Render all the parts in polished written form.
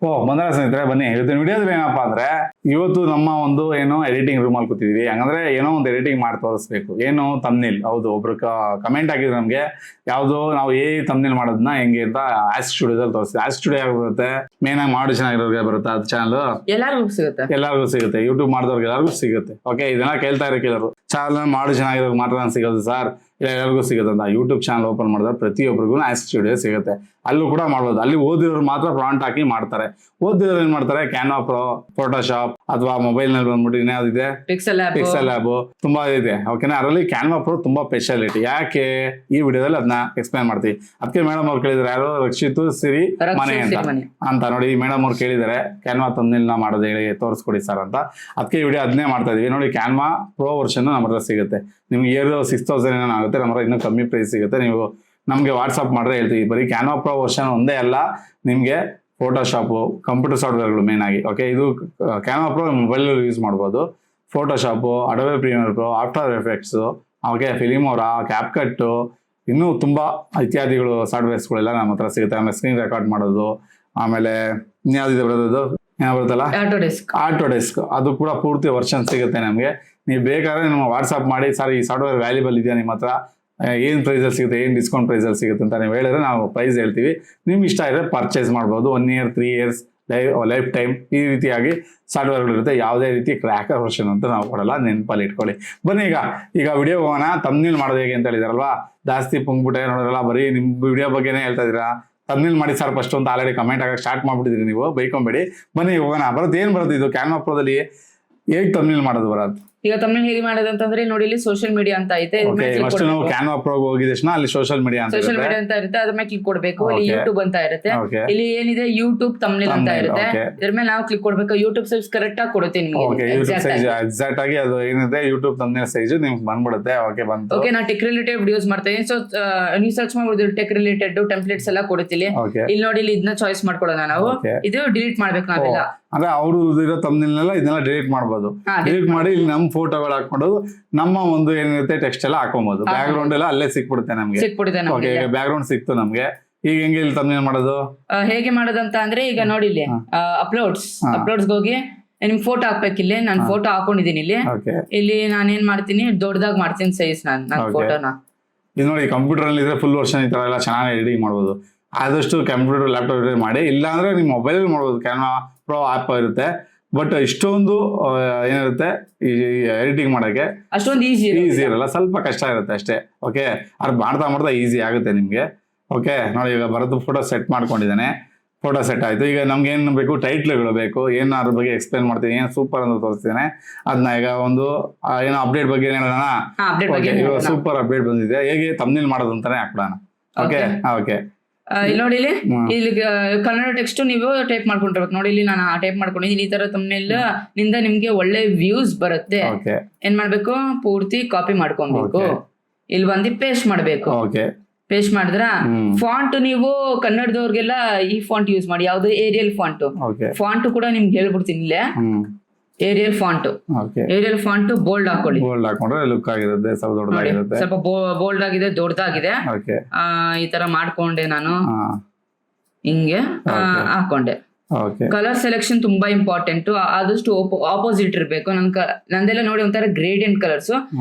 ಬಂದ್ರೆ ಸ್ನೇಹಿತರೆ ಬನ್ನಿ. ಇವತ್ತಿನ ವಿಡಿಯೋದಲ್ಲಿ ಏನಪ್ಪಾ ಅಂದ್ರೆ, ಇವತ್ತು ನಮ್ಮ ಒಂದು ಏನೋ ಎಡಿಟಿಂಗ್ ರೂಮ್ ಅಲ್ಲಿ ಕೂತಿದೀವಿ. ಹಂಗಂದ್ರೆ ಏನೋ ಒಂದು ಎಡಿಟಿಂಗ್ ಮಾಡಿ ತೋರಿಸ್ಬೇಕು. ಏನು ತಮ್ನಿಲ್, ಹೌದು ಒಬ್ರು ಕಮೆಂಟ್ ಆಗಿದ್ರು ನಮ್ಗೆ, ಯಾವ್ದು ನಾವು ತಮ್ನಿಲ್ ಮಾಡೋದನ್ನ ಹೆಂಗೆ ಅಂತ ಆಸ್ ಸ್ಟುಡಿಯೋದಲ್ಲಿ ತೋರಿಸ್ತೀವಿ. ಆಸ್ ಸ್ಟುಡಿಯೋ ಬರುತ್ತೆ, ಮೇನ್ ಆಗಿ ಮಾಡಿ ಚೆನ್ನಾಗಿರೋರಿಗೆ ಬರುತ್ತೆ ಅದು ಚಾನಲ್. ಎಲ್ಲರಿಗೂ ಸಿಗುತ್ತೆ, ಯೂಟ್ಯೂಬ್ ಮಾಡಿದವ್ರಿಗೆ ಎಲ್ಲರಿಗೂ ಸಿಗುತ್ತೆ. ಓಕೆ, ಇದನ್ನ ಕೇಳ್ತಾ ಇರೋ ಕೆಲವರು ಚಾನಲ್ ಮಾಡಿ ಚೆನ್ನಾಗಿರೋರು ಮಾತ್ರ ಸಿಗೋದು ಸರ್, ಇಲ್ಲ ಎಲ್ಲರಿಗೂ ಸಿಗುತ್ತೆ ಅಂತ. ಯೂಟ್ಯೂಬ್ ಚಾನಲ್ ಓಪನ್ ಮಾಡಿದ್ರೆ ಪ್ರತಿಯೊಬ್ಬರಿಗೂ ಆಸ್ ಸ್ಟುಡಿಯೋ ಸಿಗುತ್ತೆ. ಅಲ್ಲೂ ಕೂಡ ಮಾಡ್ಬೋದು. ಅಲ್ಲಿ ಓದಿರೋರು ಮಾತ್ರ ಪ್ರಾಂಟ್ ಹಾಕಿ ಮಾಡ್ತಾರೆ. ಓದಿರೋರು ಏನ್ ಮಾಡ್ತಾರೆ, ಕ್ಯಾನ್ವಾ ಪ್ರೋ, ಫೋಟೋಶಾಪ್ ಅಥವಾ ಮೊಬೈಲ್ ನಲ್ಲಿ ಬಂದ್ಬಿಟ್ಟು ಇನ್ಯಾವ್ದಿದೆ ಪಿಕ್ಸೆಲ್ ಲ್ಯಾಬ್ ತುಂಬಾ ಇದೆ. ಓಕೆನಾ, ಅದರಲ್ಲಿ ಕ್ಯಾನ್ವಾ ಪ್ರೋ ತುಂಬಾ ಸ್ಪೆಷಾಲಿಟಿ. ಯಾಕೆ ಈ ವಿಡಿಯೋದಲ್ಲಿ ಅದನ್ನ ಎಕ್ಸ್ಪ್ಲೈನ್ ಮಾಡ್ತೀವಿ. ಅದಕ್ಕೆ ಮೇಡಮ್ ಅವ್ರು ಕೇಳಿದ್ರೆ, ಯಾರು ರಕ್ಷಿತ್ ಸಿರಿ ಮನೆ ಅಂತ ನೋಡಿ, ಮೇಡಮ್ ಅವ್ರು ಕೇಳಿದಾರೆ ಕ್ಯಾನ್ವಾ ತಮ್ನಿಲ್ ಮಾಡೋದು ಹೇಳಿ ತೋರಿಸ್ಕೊಡಿ ಸರ್ ಅಂತ. ಅದಕ್ಕೆ ಈ ವಿಡಿಯೋ ಅದನ್ನೇ ಮಾಡ್ತಾ ಇದೀವಿ. ನೋಡಿ, ಕ್ಯಾನ್ವಾ ಪ್ರೋ ವರ್ಷನ್ ನಮ್ಮ ಹತ್ರ ಸಿಗುತ್ತೆ. ನಿಮ್ಗೆ ಇಯರ್ 6,000 ಏನೋ ಆಗುತ್ತೆ. ನಮ್ಮ ಹತ್ರ ಇನ್ನೂ ಕಮ್ಮಿ ಪ್ರೈಸ್ ಸಿಗುತ್ತೆ. ನೀವು ನಮ್ಗೆ ವಾಟ್ಸ್ಆಪ್ ಮಾಡಿದ್ರೆ ಹೇಳ್ತೀವಿ. ಬರೀ ಕ್ಯಾನ್ವಾ ಪ್ರೋ ವರ್ಷನ್ ಒಂದೇ ಅಲ್ಲ, ನಿಮ್ಗೆ ಫೋಟೋಶಾಪು, ಕಂಪ್ಯೂಟರ್ ಸಾಫ್ಟ್ವೇರ್ಗಳು ಮೇನ್ ಆಗಿ. ಓಕೆ, ಇದು ಕ್ಯಾನ್ವಾ ಪ್ರೋ ಮೊಬೈಲ್ ಯೂಸ್ ಮಾಡ್ಬೋದು. Photoshop, Adobe Premiere Pro, After Effects, okay, Filmora, CapCut, ಇನ್ನೂ ತುಂಬಾ ಇತ್ಯಾದಿಗಳು ಸಾಫ್ಟ್ವೇರ್ಸ್ಗಳೆಲ್ಲ ನಮ್ಮ ಹತ್ರ ಸಿಗುತ್ತೆ. ಆಮೇಲೆ ಸ್ಕ್ರೀನ್ ರೆಕಾರ್ಡ್ ಮಾಡೋದು, ಆಮೇಲೆ ಇನ್ಯಾವ್ದಿದೆ ಬರೋದು ಬರುತ್ತಲ್ಲ ಆಟೋಡೆಸ್ಕ್, ಅದು ಕೂಡ ಪೂರ್ತಿ ವರ್ಷನ್ ಸಿಗುತ್ತೆ ನಮಗೆ. ನೀವು ಬೇಕಾದ್ರೆ ನಿಮ್ಮ ವಾಟ್ಸ್ಆಪ್ ಮಾಡಿ, ಸರ್ ಈ ಸಾಫ್ಟ್ವೇರ್ ವ್ಯಾಲ್ಯೂಬಲ್ ಇದೆಯಾ ನಿಮ್ಮ ಹತ್ರ, ಏನು ಪ್ರೈಸಲ್ಲಿ ಸಿಗುತ್ತೆ, ಏನು ಡಿಸ್ಕೌಂಟ್ ಪ್ರೈಸಲ್ಲಿ ಸಿಗುತ್ತೆ ಅಂತ ನೀವು ಹೇಳಿದ್ರೆ ನಾವು ಪ್ರೈಸ್ ಹೇಳ್ತೀವಿ. ನಿಮ್ಗೆ ಇಷ್ಟ ಇದೆ ಪರ್ಚೇಸ್ ಮಾಡ್ಬೋದು. 1 year 3 years ಲೈಫ್ ಟೈಮ್ ಈ ರೀತಿಯಾಗಿ ಸಾಫ್ಟ್ವೇರ್ಗಳಿರುತ್ತೆ. ಯಾವುದೇ ರೀತಿ ಕ್ರ್ಯಾಕರ್ ವರ್ಷನ್ ಅಂತ ನಾವು ಕೊಡಲ್ಲ, ನೆನಪಲ್ಲಿ ಇಟ್ಕೊಳ್ಳಿ. ಬನ್ನಿ ಈಗ ವಿಡಿಯೋ ಹೋಗೋಣ. ತಮ್ನಿಲ್ ಮಾಡೋದು ಹೇಗೆ ಅಂತ ಹೇಳಿದಾರಲ್ವಾ, ಜಾಸ್ತಿ ಪುಂಗ್ಬಿಟ್ಟೆ ನೋಡಿದ್ರಲ್ಲ, ಬರೀ ನಿಮ್ಮ ವಿಡಿಯೋ ಬಗ್ಗೆನೇ ಹೇಳ್ತಾ ಇದ್ದೀರಾ. ತಮ್ನಿಲ್ ಮಾಡಿ ಸರ್ ಫಸ್ಟ್ ಅಂತ ಆಲ್ರೆಡಿ ಕಮೆಂಟ್ ಆಗಕ್ಕೆ ಸ್ಟಾರ್ಟ್ ಮಾಡ್ಬಿಟ್ಟಿದ್ರಿ ನೀವು, ಬೈಕೊಂಬೇಡಿ. ಬನ್ನಿ ಹೋಗೋಣ. ಬರೋದು ಏನು ಬರುತ್ತೆ ಇದು ಕ್ಯಾನ್ವಾ ಪ್ರೋದಲ್ಲಿ ಹೇಗೆ ತಮ್ನಿಲ್ ಮಾಡೋದು ಬರೋದು. ಈಗ ತಮ್ನಿಲ್ ಹೇಗೆ ಮಾಡೋದಂತಂದ್ರೆ ನೋಡಿ, ಇಲ್ಲಿ ಸೋಷಿಯಲ್ ಮೀಡಿಯಾ ಅಂತ ಐತೆ. ಫಸ್ಟ್ ನಾವು ಕ್ಯಾನ್ವಾ ಪ್ರೋ ಹೋಗಿದ ತಕ್ಷಣ ಅಲ್ಲಿ ಸೋಷಿಯಲ್ ಮೀಡಿಯಾ ಅಂತ ಇರುತ್ತೆ, ಅದ್ರ ಮೇಲೆ ಕ್ಲಿಕ್ ಕೊಡ್ಬೇಕು. ಇಲ್ಲಿ ಯೂಟ್ಯೂಬ್ ಅಂತ ಇರುತ್ತೆ. ಇಲ್ಲಿ ಏನಿದೆ ಯೂಟ್ಯೂಬ್ ತಮ್ನಿಲ್ ಅಂತ ಇರುತ್ತೆ, ಇದ್ರ ಮೇಲೆ ನಾವು ಕ್ಲಿಕ್ ಕೊಡ್ಬೇಕು. ಯೂಟ್ಯೂಬ್ ಸೈಜ್ ಕರೆಕ್ಟ್ ಆಗಿ ಕೊಡುತ್ತೆ ನಿಮಗೆ. ಎಕ್ಸಾಕ್ಟ್ ಆಗಿ ಅದು ಏನಿದೆ ಯೂಟ್ಯೂಬ್ ತಮ್ನಿಲ್ ಸೈಜ್ ನಿಮ್ಗೆ ಬಂದ್ಬಿಡುತ್ತೆ. ಓಕೆ, ಬಂತು. ಓಕೆ, ನಾ ಟೆಕ್ ರಿಲೇಟೆಡ್ ವಿಡಿಯೋಸ್ ಮಾಡ್ತಾ ಇದೀನಿ. ಸೊ ನೀವು ಸರ್ಚ್ ಮಾಡ್ಬೋದು, ಟೆಕ್ ರಿಲೇಟೆಡ್ ಟೆಂಪ್ಲೇಟ್ಸ್ ಎಲ್ಲ ಕೊಡುತ್ತಿಲ್ಲ. ಇಲ್ಲಿ ನೋಡಿ, ಇಲ್ಲಿ ಇದನ್ನ ಚಾಯ್ಸ್ ಮಾಡ್ಕೊಳ್ಳೋಣ ನಾವು. ಇದು ಡಿಲೀಟ್ ಮಾಡ್ಬೇಕು ನಾವೆಲ್ಲ. ಅಂದ್ರೆ ಅವ್ರು ಇರೋ ತಮ್ನಿಲ್ನೆಲ್ಲ ಇದನ್ನೆಲ್ಲ ಡಿಲೀಟ್ ಮಾಡ್ಬೋದು. ಡಿಲೀಟ್ ಮಾಡಿ ಇಲ್ಲಿ ನಮ್ಮ ಫೋಟೋಗಳು ಹಾಕೊಂಡು ನಮ್ಮ ಒಂದು ಏನಿರುತ್ತೆ ಟೆಕ್ಸ್ಟ್ ಎಲ್ಲ ಹಾಕೊಬಹುದು. ಬ್ಯಾಕ್ ಗ್ರೌಂಡ್ ಎಲ್ಲ ಅಲ್ಲೇ ಸಿಕ್ಬಿಡುತ್ತೆ ನಮ್ಗೆ. ಓಕೆ, ಬ್ಯಾಕ್ ಗ್ರೌಂಡ್ ಸಿಕ್ತು ನಮ್ಗೆ. ಈಗ ಹೆಂಗೆ ಇಲ್ಲಿ ತಮ್ನಿಲ್ ಮಾಡೋದು, ಹೇಗೆ ಮಾಡೋದಂತ ಅಂದ್ರೆ, ಈಗ ನೋಡಿ ಇಲ್ಲಿ ಅಪ್ಲೋಡ್ಸ್ ಹೋಗಿ ನಿಮ್ ಫೋಟೋ ಹಾಕ್ಬೇಕಿಲ್ಲಿ. ನಾನು ಫೋಟೋ ಹಾಕೊಂಡಿದ್ದೀನಿ ಇಲ್ಲಿ. ಇಲ್ಲಿ ನಾನೇನ್ ಮಾಡ್ತೀನಿ, ದೊಡ್ಡದಾಗಿ ಮಾಡ್ತೀನಿ ಸೈಜ್ ನನ್ನ ಫೋಟೋನ. ಇದು ನೋಡಿ, ಕಂಪ್ಯೂಟರ್ ಅಲ್ಲಿ ಇದ್ರೆ ಫುಲ್ ವರ್ಷನ್ ಈ ತರ ಎಲ್ಲ ಚೆನ್ನಾಗಿ ಎಡಿಟಿಂಗ್ ಮಾಡ್ಬೋದು. ಆದಷ್ಟು ಕಂಪ್ಯೂಟರ್ ಲ್ಯಾಪ್ಟಾಪ್ ಮಾಡಿ, ಇಲ್ಲ ಅಂದ್ರೆ ನಿಮ್ಮ ಮೊಬೈಲ್ ಮಾಡ್ಬೋದು. ಕ್ಯಾನ್ವಾ ಪ್ರೋ ಆಪ್ ಇರುತ್ತೆ. ಬಟ್ ಇಷ್ಟೊಂದು ಏನಿರುತ್ತೆ ಈ ಎಡಿಟಿಂಗ್ ಮಾಡಕ್ಕೆ ಅಷ್ಟೊಂದು ಈಸಿ ಇರಲ್ಲ, ಸ್ವಲ್ಪ ಕಷ್ಟ ಇರುತ್ತೆ ಅಷ್ಟೇ. ಓಕೆ, ಅದು ಮಾಡ್ತಾ ಈಸಿ ಆಗುತ್ತೆ ನಿಮ್ಗೆ. ಓಕೆ, ನೋಡಿ ಈಗ ಬರೋದು ಫೋಟೋ ಸೆಟ್ ಮಾಡ್ಕೊಂಡಿದ್ದಾನೆ. ಫೋಟೋ ಸೆಟ್ ಆಯ್ತು. ಈಗ ನಮ್ಗೆ ಏನು ಬೇಕು, ಟೈಟ್ಲ್ಗಳು ಬೇಕು. ಏನು ಅದ್ರ ಬಗ್ಗೆ ಎಕ್ಸ್ಪ್ಲೇನ್ ಮಾಡ್ತೀನಿ, ಏನು ಸೂಪರ್ ಅಂತ ತೋರಿಸ್ತೇನೆ. ಅದನ್ನ ಈಗ ಒಂದು ಏನೋ ಅಪ್ಡೇಟ್ ಬಗ್ಗೆ ಹೇಳೋಣ. ಇವಾಗ ಸೂಪರ್ ಅಪ್ಡೇಟ್ ಬಂದಿದೆ, ಹೇಗೆ ತಮ್ನಿಲ್ ಮಾಡೋದು ಅಂತಾನೆ ಹಾಕ್ಬಿಡೋಣ. ಓಕೆ ಓಕೆ, ಇಲ್ಲಿ ನೋಡಿ, ಇಲ್ಲಿ ಕನ್ನಡ ಟೆಕ್ಸ್ಟ್ ನೀವು ಟೈಪ್ ಮಾಡ್ಕೊಂಡಿರ್ಬೇಕು. ನೋಡಿ, ಇಲ್ಲಿ ನಾನು ಟೈಪ್ ಮಾಡ್ಕೊಂಡಿದ್ದೀನಿ. ಈ ತರ ತಮ್ನಿಲ್ ನಿಂದ ನಿಮ್ಗೆ ಒಳ್ಳೆ ವ್ಯೂಸ್ ಬರುತ್ತೆ. ಏನ್ ಮಾಡ್ಬೇಕು, ಪೂರ್ತಿ ಕಾಪಿ ಮಾಡ್ಕೊಬೇಕು. ಇಲ್ಲಿ ಬಂದು ಪೇಸ್ಟ್ ಮಾಡ್ಬೇಕು. ಪೇಸ್ಟ್ ಮಾಡಿದ್ರ ಫಾಂಟ್ ನೀವು ಕನ್ನಡದವ್ರಿಗೆಲ್ಲ ಈ ಫಾಂಟ್ ಯೂಸ್ ಮಾಡಿ. ಯಾವ್ದು ಏರಿಯಲ್ ಫಾಂಟ್ ಕೂಡ ನಿಮ್ಗೆ ಹೇಳ್ಬಿಡ್ತೀನಿ. ಇಲ್ಲೇ ಏರಿಯಲ್ ಫಾಂಟ್ ಬೋಲ್ಡ್ ಹಾಕೊಳ್ಳಿ. ಬೋಲ್ಡ್ ಹಾಕೊಂಡ್ರೆ ಲುಕ್ ಆಗಿರುತ್ತೆ, ಸ್ವಲ್ಪ ಬೋಲ್ಡ್ ಆಗಿದೆ, ದೊಡ್ಡದಾಗಿದೆ. ಈ ತರ ಮಾಡ್ಕೊಂಡೆ ನಾನು, ಹಿಂಗೆ ಹಾಕೊಂಡೆ. ಕಲರ್ ಸೆಲೆಕ್ಷನ್ ತುಂಬಾ ಇಂಪಾರ್ಟೆಂಟ್. ಆದಷ್ಟು ಆಪೋಸಿಟ್ ಇರ್ಬೇಕು. ನಂದೆಲ್ಲ ನೋಡಿ ಒಂಥರ ಗ್ರೇಡಿಯಂಟ್ ಕಲರ್ಸ್,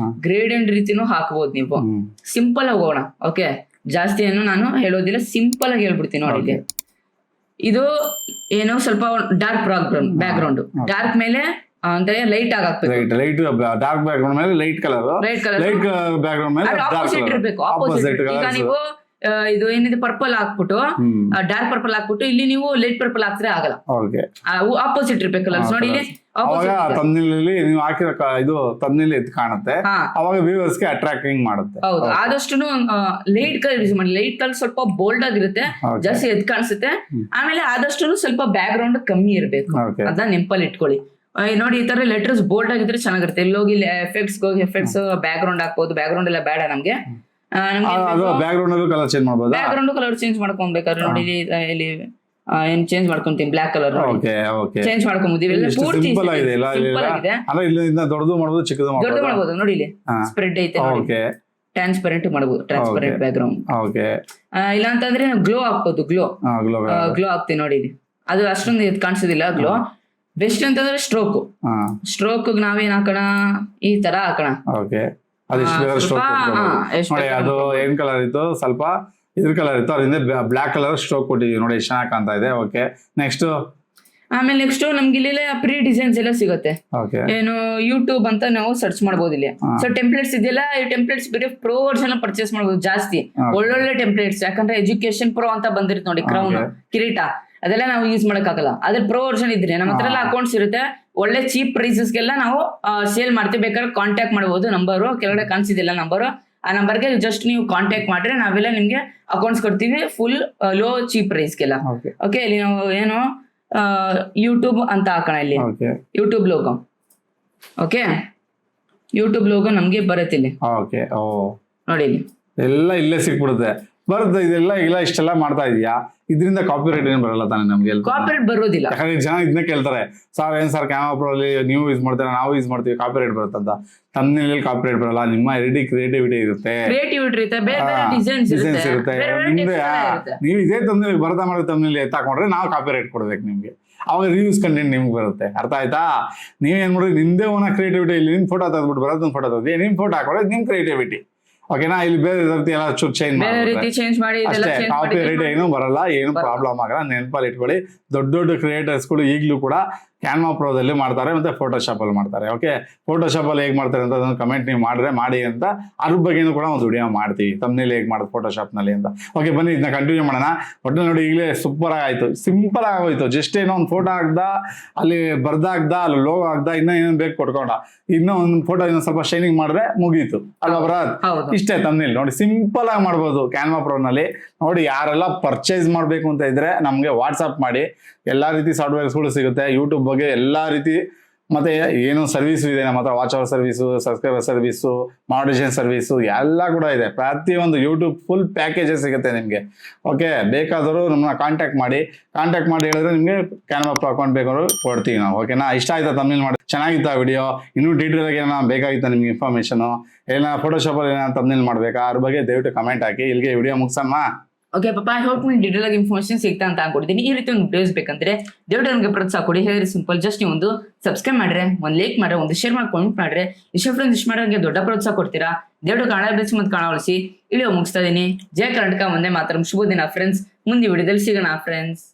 ಗ್ರೇಡಿಯಂಟ್ ರೀತಿನೂ ಹಾಕ್ಬೋದು ನೀವು. ಸಿಂಪಲ್ ಆಗಿ ಹೋಗೋಣ. ಓಕೆ, ಜಾಸ್ತಿ ಏನು ನಾನು ಹೇಳೋದಿಲ್ಲ, ಸಿಂಪಲ್ ಆಗಿ ಹೇಳ್ಬಿಡ್ತೀನಿ. ನೋಡಿ, ಇದು ಏನೋ ಸ್ವಲ್ಪ ಡಾರ್ಕ್ ಬ್ಯಾಕ್ ಗ್ರೌಂಡ್, ಡಾರ್ಕ್ ಮೇಲೆ ಅಂದ್ರೆ light light dark background ಮೇಲೆ light colour, light background ಮೇಲೆ ಆಪೋಸಿಟ್ ಇರಬೇಕು. ಆಪೋಸಿಟ್. ಈಗ ನೀವು ಇದು ಏನಿದೆ ಪರ್ಪಲ್ ಹಾಕ್ಬಿಟ್ಟು, ಡಾರ್ಕ್ ಪರ್ಪಲ್ ಹಾಕ್ಬಿಟ್ಟು, ಇಲ್ಲಿ ನೀವು ಲೈಟ್ ಪರ್ಪಲ್ ಹಾಕ್ತಾರೆ ಆಗಲ್ಲ. ಆಪೋಸಿಟ್ ಇರ್ಬೇಕು ಕಲರ್ಸ್. ನೋಡಿ, ಇಲ್ಲಿ ತಮ್ನಿಲಲ್ಲಿ ನೀವು ಹಾಕಿರೋ ಇದು ತಮ್ನಿಲ್ ಎದ್ದು ಕಾಣುತ್ತೆ, ಅವಾಗ ವ್ಯೂವರ್ಸ್ ಗೆ ಅಟ್ರಾಕ್ಟಿಂಗ್ ಮಾಡುತ್ತೆ. ಹೌದು, ಆದಷ್ಟು ಲೈಟ್ ಕಲರ್ ಯೂಸ್ ಮಾಡಿ. ಲೈಟ್ ಕಲರ್ ಸ್ವಲ್ಪ ಬೋಲ್ಡ್ ಆಗಿರುತ್ತೆ, ಜಾಸ್ತಿ ಎದ್ದು ಕಾಣಿಸುತ್ತೆ. ಆಮೇಲೆ ಆದಷ್ಟು ಸ್ವಲ್ಪ ಬ್ಯಾಕ್ ಗ್ರೌಂಡ್ ಕಮ್ಮಿ ಇರ್ಬೇಕು. ಅದನ್ನ ನೆನಪಲ್ಲಿ ಇಟ್ಕೊಳ್ಳಿ. ನೋಡಿ, ಈ ತರ ಲೆಟರ್ಸ್ ಬೋಲ್ಡ್ ಆಗಿದ್ರೆ ಚೆನ್ನಾಗಿರುತ್ತೆ. ಇಲ್ಲಿ ಹೋಗಿ ಎಫೆಕ್ಟ್ಸ್ ಬ್ಯಾಕ್ ಗ್ರೌಂಡ್ ಹಾಕ್ಬೋದು. ಬ್ಯಾಕ್ ಗ್ರೌಂಡ್ ಎಲ್ಲ ಬೇಡ ನಮ್ಗೆ. ಬ್ಯಾಕ್ ಗ್ರೌಂಡ್ ಕಲರ್ ಚೇಂಜ್ ಮಾಡಬಹುದು. ಬ್ಯಾಕ್ ಗ್ರೌಂಡ್ ಕಲರ್ ಚೇಂಜ್ ಮಾಡ್ಕೊಬೇಕಾದ್ರೆ ನೋಡಿ, ಇಲ್ಲಿ ಏನ್ ಚೇಂಜ್ ಮಾಡ್ಕೊಂತೀನಿ, ಬ್ಲಾಕ್ ಕಲರ್ ಚೇಂಜ್ ಮಾಡ್ಕೊಂಬೋದು. ಸಿಂಪಲ್ ಆಗಿದೆ. ದೊಡ್ಡದು ಮಾಡಬಹುದು, ಚಿಕ್ಕದು ಮಾಡಬಹುದು. ನೋಡಿ, ಇಲ್ಲಿ ಸ್ಪ್ರೆಡ್ ಐತೆ, ಟ್ರಾನ್ಸ್ಪರೆಂಟ್ ಮಾಡಬಹುದು. Transparent back ground. ಇಲ್ಲ ಅಂತಂದ್ರೆ ಗ್ಲೋ ಹಾಕ್ಬೋದು. ಗ್ಲೋ ಹಾಕ್ತೀನಿ ನೋಡಿ. ಅದು ಅಷ್ಟೊಂದು ಇದು ಕಾಣಿಸೋದಿಲ್ಲ ಗ್ಲೋ. ಬೆಸ್ಟ್ ಅಂತಂದ್ರೆ ಸ್ಟ್ರೋಕ್ ನಾವೇನ್ ಹಾಕೋಣ, ಈ ತರ ಹಾಕೋಣ. ಓಕೆ, ಅದು ನೋಡಿ, ಅದು ಏನ್ ಕಲರ್ ಇತ್ತು, ಸ್ವಲ್ಪ ಇದ್ರ ಕಲರ್ ಇತ್ತು, ಅದರಿಂದ ಬ್ಲಾಕ್ ಕಲರ್ ಸ್ಟ್ರೋಕ್ ಕೊಟ್ಟಿದೀವಿ ನೋಡಿ, ಎಷ್ಟು ಚೆನ್ನಾಗಿ ಕಾಣ್ತಾ ಇದೆ. ಓಕೆ, ನೆಕ್ಸ್ಟ್ ಆಮೇಲೆ ನೆಕ್ಸ್ಟ್ ನಮ್ಗೆ ಇಲ್ಲಿ ಪ್ರೀ ಡಿಸೈನ್ಸ್ ಎಲ್ಲ ಸಿಗುತ್ತೆ. ಏನು ಯೂಟ್ಯೂಬ್ ಅಂತ ನಾವು ಸರ್ಚ್ ಮಾಡಬಹುದು ಇಲ್ಲಿ. ಸೊ ಟೆಂಪ್ಲೇಟ್ಸ್ ಇದೆಯಲ್ಲ, ಈ ಟೆಂಪ್ಲೇಟ್ಸ್ ಬೇರೆ ಪ್ರೋ ವರ್ಷನ್ ಪರ್ಚೇಸ್ ಮಾಡಬಹುದು ಜಾಸ್ತಿ, ಒಳ್ಳೊಳ್ಳೆ ಟೆಂಪ್ಲೇಟ್ಸ್. ಯಾಕಂದ್ರೆ ಎಜುಕೇಶನ್ ಪ್ರೋ ಅಂತ ಬಂದಿರುತ್ತೆ ನೋಡಿ, ಕ್ರೌನ್, ಕಿರೀಟ, ಅದೆಲ್ಲ ನಾವು ಯೂಸ್ ಮಾಡಕ್ ಆಗಲ್ಲ. ಅದ್ರ ಪ್ರೋ ವರ್ಷನ್ ಇದ್ರೆ ನಮ್ಮ ಹತ್ರ ಎಲ್ಲ ಅಕೌಂಟ್ಸ್ ಇರುತ್ತೆ, ಒಳ್ಳೆ ಚೀಪ್ ಪ್ರೈಸಸ್ಗೆಲ್ಲ ನಾವು ಸೇಲ್ ಮಾಡ್ತೀವಿ. ಬೇಕಾದ್ರೆ ಕಾಂಟ್ಯಾಕ್ಟ್ ಮಾಡಬಹುದು. ನಂಬರು ಕೆಳಗಡೆ ಕಾಣಿಸಿದಿಲ್ಲ ನಂಬರು, ಆ ನಂಬರ್ಗೆ ಜಸ್ಟ್ ನೀವು ಕಾಂಟ್ಯಾಕ್ಟ್ ಮಾಡ್ರೆ ನಾವೆಲ್ಲ ನಿಮ್ಗೆ ಅಕೌಂಟ್ಸ್ ಕೊಡ್ತೀವಿ, ಫುಲ್ ಲೋ ಚೀಪ್ ಪ್ರೈಸ್ಗೆಲ್ಲ. ಓಕೆ, ಇಲ್ಲಿ ನಾವು ಏನು ಯೂಟ್ಯೂಬ್ ಅಂತ ಹಾಕೋಣ, ಇಲ್ಲಿ YouTube logo. Okay, YouTube logo ನಮ್ಗೆ ಬರುತ್ತೆ ಇಲ್ಲಿ ನೋಡಿ, ಇಲ್ಲಿ ಎಲ್ಲ ಇಲ್ಲೇ ಸಿಕ್ಬಿಡುತ್ತೆ, ಬರುತ್ತೆ. ಇದೆಲ್ಲ ಇಲ್ಲ ಇಷ್ಟೆಲ್ಲ ಮಾಡ್ತಾ ಇದೀಯಾ, ಇದರಿಂದ ಕಾಪಿರೈಟ್ ಏನು ಬರಲ್ಲ ತಾನೆ ನಮ್ಗೆ? ಕಾಪಿರೈಟ್ ಬರೋದಿಲ್ಲ. ಯಾಕಂದ್ರೆ ಜನ ಇದನ್ನ ಕೇಳ್ತಾರೆ, ಏನ್ ಸರ್ ಕ್ಯಾಮರಾ ಪ್ರೋ ಅಲ್ಲಿ ನೀವು ಯೂಸ್ ಮಾಡ್ತೀರಾ, ನಾವು ಯೂಸ್ ಮಾಡ್ತೀವಿ, ಕಾಪಿರೈಟ್ ಬರುತ್ತಂತ. ತಮ್ಮನೇಲಿ ಕಾಪಿರೈಟ್ ಬರಲ್ಲ, ನಿಮ್ಮ ಎಡಿಟಿಂಗ್ ಕ್ರಿಯೇಟಿವಿಟಿ ಇರುತ್ತೆ, ಡಿಸೈನ್ಸ್ ಇರುತ್ತೆ. ನಿಮ್ದೆ ನೀವು ಇದೇ ತಮ್ಮನೇಲಿ ಬರ್ತಾ ಮಾಡೋ ತಮ್ಮನೇಲಿ ಎತ್ತಾಕೊಂಡ್ರೆ ನಾವು ಕಾಪಿರೈಟ್ ಕೊಡ್ಬೇಕು ನಿಮ್ಗೆ, ಅವಾಗ ರಿವ್ಯೂಸ್ ಕಂಟೆಂಟ್ ನಿಮ್ಗೆ ಬರುತ್ತೆ. ಅರ್ಥ ಆಯ್ತಾ? ನೀವೇನ್ ಮಾಡಿದ್ರಿ, ನಿಮ್ದೇ ಓನ ಕ್ರಿಯೇಟಿವಿಟಿ, ಇಲ್ಲಿ ನಿಮ್ ಫೋಟೋ ತೆಗೆದ್ಬಿಟ್ಟು ಬರೋದನ್ನ ಫೋಟೋ ತೆಗ್ದು ನಿಮ್ ಫೋಟೋ ಹಾಕೋದ್ರೆ ನಿಮ್ ಕ್ರಿಯೇಟಿವಿಟಿ. ಓಕೆನಾ? ಇಲ್ಲಿ ಬೇರೆ ರೀತಿ ಎಲ್ಲ ಚೂರು ಚೇಂಜ್ ಮಾಡಿ ಅಷ್ಟೇ, ಕಾಪಿ ರೈಟ್ ಏನೂ ಬರಲ್ಲ, ಏನು ಪ್ರಾಬ್ಲಮ್ ಆಗಲ್ಲ. ನೆನಪಲ್ಲಿ ಇಟ್ಕೊಳ್ಳಿ, ದೊಡ್ಡ ದೊಡ್ಡ ಕ್ರಿಯೇಟರ್ಸ್ಗಳು ಈಗಲೂ ಕೂಡ ಕ್ಯಾನ್ವಾ ಪ್ರೋದಲ್ಲಿ ಮಾಡ್ತಾರೆ, ಮತ್ತೆ ಫೋಟೋಶಾಪ್ ಅಲ್ಲಿ ಮಾಡ್ತಾರೆ. ಓಕೆ, ಫೋಟೋಶಾಪ್ ಅಲ್ಲಿ ಹೇಗೆ ಮಾಡ್ತಾರೆ ಅಂತ ಅದನ್ನು ಕಮೆಂಟ್ ನೀವು ಮಾಡಿದ್ರೆ ಮಾಡಿ ಅಂತ, ಅದ್ರ ಬಗ್ಗೆನೂ ಕೂಡ ಒಂದು ವಿಡಿಯೋ ಮಾಡ್ತೀವಿ, ತಮ್ಮನೇಲಿ ಹೇಗೆ ಮಾಡೋದು ಫೋಟೋಶಾಪ್ ನಲ್ಲಿ ಅಂತ. ಓಕೆ, ಬನ್ನಿ ಇದನ್ನ ಕಂಟಿನ್ಯೂ ಮಾಡೋಣ. ಒಟ್ಟು ನೋಡಿ, ಈಗಲೇ ಸೂಪರ್ ಆಯ್ತು, ಸಿಂಪಲ್ ಆಗೋಯ್ತು. ಜಸ್ಟ್ ಏನೋ ಒಂದು ಫೋಟೋ ಹಾಕ್ದ, ಅಲ್ಲಿ ಬರ್ದಾಗ್ದ, ಅಲ್ಲಿ ಲೋಗೋ ಹಾಕ್ದ, ಇನ್ನೂ ಏನೇನು ಬೇಕು ಕೊಟ್ಕೊಂಡ, ಇನ್ನೂ ಒಂದು ಫೋಟೋ ಇನ್ನೊಂದು ಸ್ವಲ್ಪ ಶೈನಿಂಗ್ ಮಾಡಿದ್ರೆ ಮುಗೀತು ಅಲ್ವಾ ಬರಾದ್? ಇಷ್ಟೇ ತಮ್ಮನೇಲಿ ನೋಡಿ, ಸಿಂಪಲ್ ಆಗಿ ಮಾಡ್ಬೋದು ಕ್ಯಾನ್ವಾ ಪ್ರೋ ನಲ್ಲಿ. ನೋಡಿ, ಯಾರೆಲ್ಲ ಪರ್ಚೇಸ್ ಮಾಡಬೇಕು ಅಂತ ಇದ್ರೆ ನಮಗೆ ವಾಟ್ಸಪ್ ಮಾಡಿ, ಎಲ್ಲಾ ರೀತಿ ಸಾಫ್ಟ್ವೇರ್ಸ್ಗಳು ಸಿಗುತ್ತೆ. ಯೂಟ್ಯೂಬ್ ಬಗ್ಗೆ ಎಲ್ಲಾ ರೀತಿ, ಮತ್ತೆ ಏನು ಸರ್ವಿಸ್ ಇದೆ ನಮ್ಮ ಹತ್ರ, watch hour service, subscriber service, moderation service ಎಲ್ಲ ಕೂಡ ಇದೆ. ಪ್ರತಿಯೊಂದು ಯೂಟ್ಯೂಬ್ ಫುಲ್ ಪ್ಯಾಕೇಜಸ್ ಸಿಗುತ್ತೆ ನಿಮಗೆ. ಓಕೆ, ಬೇಕಾದರೂ ನಮ್ಮನ್ನ ಕಾಂಟ್ಯಾಕ್ಟ್ ಮಾಡಿ ಹೇಳಿದ್ರೆ ನಿಮಗೆ ಕ್ಯಾನ್ವಾ ಪ್ರೋ ಅಕೌಂಟ್ ಬೇಕಾದ್ರೂ ಕೊಡ್ತೀವಿ ನಾವು. ಓಕೆನಾ? ಇಷ್ಟ ಆಯ್ತಾ ತಮ್ಮನೇಲಿ ಮಾಡಿ? ಚೆನ್ನಾಗಿತ್ತು ಆ ವಿಡಿಯೋ? ಇನ್ನೂ ಡೀಟೇಲ್ ಆಗಿ ಏನೋ ಬೇಕಾಗಿತ್ತ ನಿಮ್ಗೆ ಇನ್ಫಾರ್ಮೇಶನ್, ಏನೋ ಫೋಟೋಶಾಪಲ್ಲಿ ಏನೋ ತಮ್ಮನೇಲಿ ಮಾಡ್ಬೇಕಾ, ಅದ್ರ ಬಗ್ಗೆ ದಯವಿಟ್ಟು ಕಮೆಂಟ್ ಹಾಕಿ. ಇಲ್ಲಿಗೆ ವಿಡಿಯೋ ಮುಗಿಸಮ್ಮ. ಓಕೆ ಪಾಪ, ಐ ಹೋಪ್ ನೀವು ಡೀಟೇಲ್ ಆಗಿ ಇನ್ಫಾರ್ಮೇಶನ್ ಸಿಗ್ತಾ ಅಂತ ಅನ್ಕೊಡ್ತೀನಿ. ಈ ರೀತಿ ಒಂದು ವಿಡಿಯೋಸ್ ಬೇಕಂದ್ರೆ ದಯವಿಟ್ಟು ನನಗೆ ಪ್ರೋತ್ಸಾಹ ಕೊಡಿ. ಹೇಳಿ ಸಿಂಪಲ್, ಜಸ್ಟ್ ನೀವು ಒಂದು ಸಬ್ಸ್ಕ್ರೈಬ್ ಮಾಡ್ರೆ, ಒಂದು ಲೈಕ್ ಮಾಡ್ರೆ, ಒಂದು ಶೇರ್ ಮಾಡಿ, ಕಾಮೆಂಟ್ ಮಾಡ್ರೆ, ಇಷ್ಟ ಫ್ರೆಂಡ್ಸ್ ಇಷ್ಟ ಮಾಡೋರಿಗೆ ದೊಡ್ಡ ಪ್ರೋತ್ಸಾಹ ಕೊಡ್ತೀರಾ. ದಯವಿಟ್ಟು ಕನ್ನಡ ಬೆಳೆಸಿ ಮತ್ತು ಕನ್ನಡ ಉಳಿಸಿ. ಇಲ್ಲಿ ಮುಗಿಸ್ತಾ ಇದೀನಿ. ಜಯ ಕರ್ನಾಟಕ, ಒಂದೇ ಮಾತ್ರ. ಶುಭ ದಿನ ಫ್ರೆಂಡ್ಸ್. ಮುಂದೆ ವಿಡಿಯೋದಲ್ಲಿ ಸಿಗೋಣ ಫ್ರೆಂಡ್ಸ್.